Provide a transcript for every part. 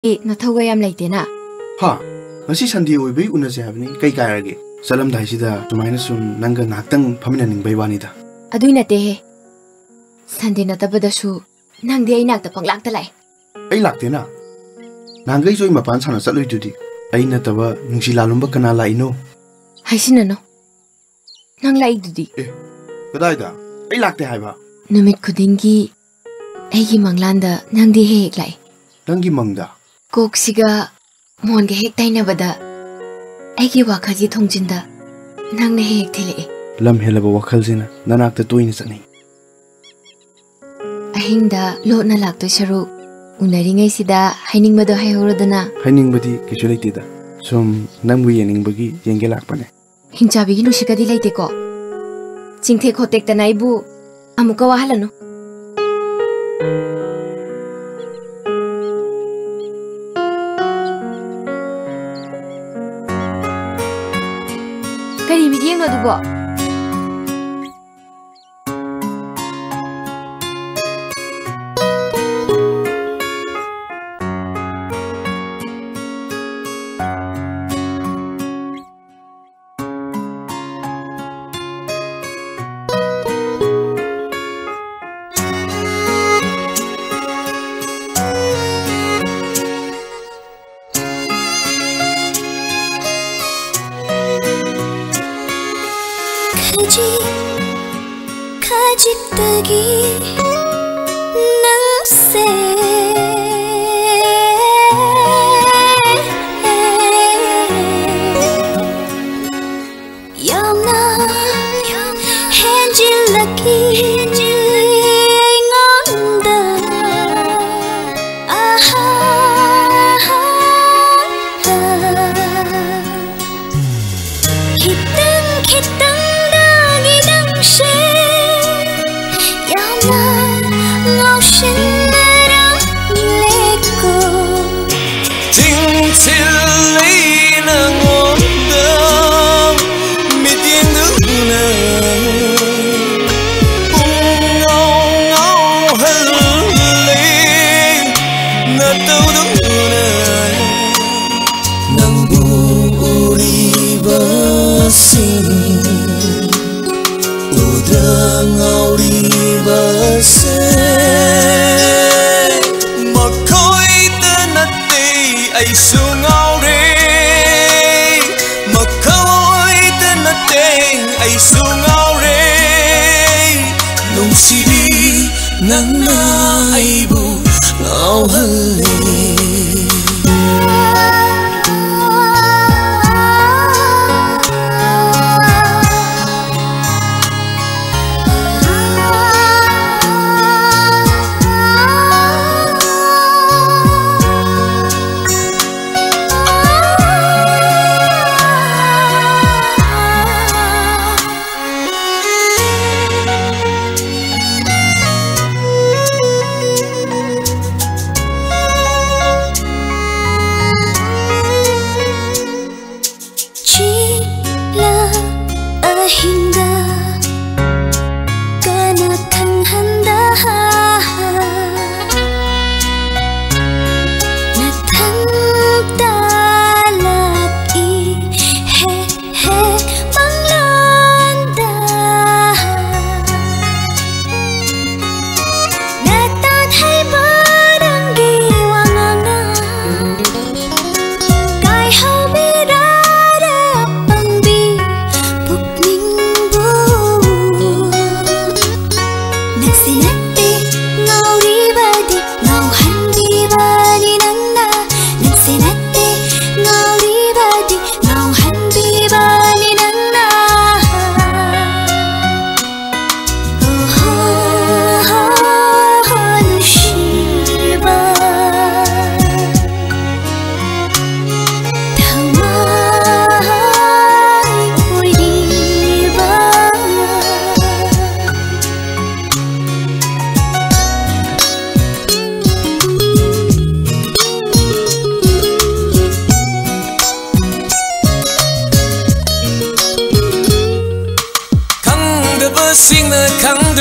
na thoga yam laitena ha ngasi sandi oibai unase habni kai kai rage salam dai sida tumaina sum nanga naktang phamina ning bai wani da adui na te he sandi na tabada su nang de ainak ta panglak ta lai ai lakte na nangai joi mapan sana chaloi dudi ai na taba nungsi lalumba kana lai no haisina no nang lai dudi kadai da ai lakte hai ba numit khudingi aigi manglanda nang di hek lai nangi mangda koksiga mon ge hek taina bada aigi wakhaji thongjinda nang ne hek thile lam helaba wakhal sina nanak ta toina chani ahinda lo na lakto sharu unari ngai sida haining mado hai horodana haining badi kichu leite da sum nambu yening bagi yenge lakpane hingchabi gi nushikadi leite ko chingthe khotek ta naibu amuka wahalano kari mi yeng no dubo khajitagi nang se yamna henjilaki ngonda aha hitang hitang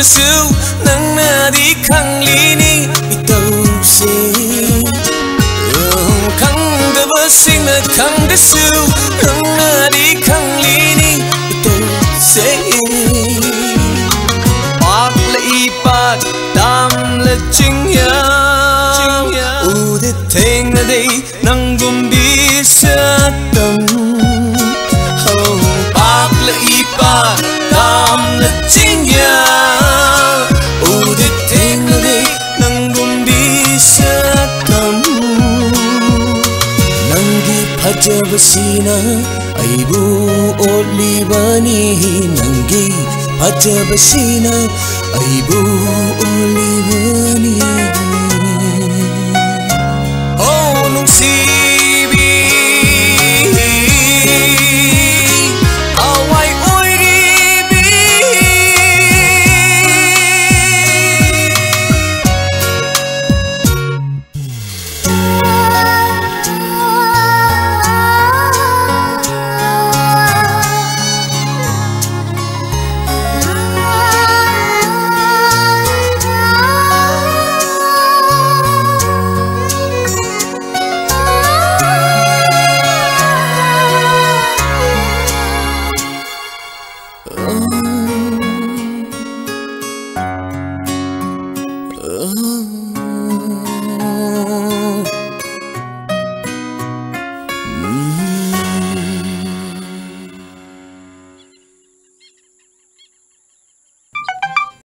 su nang na di khang li ni bi tau se singna khangdasu nangna di khanglini to say pak la ipat dam la chingya ude thengna dei nangum bi satam ho pak la ipat dam la chingya ude thengna dei nangum bi satam nangi phajabasina aibu olibani nangi phajabasina aibu olibani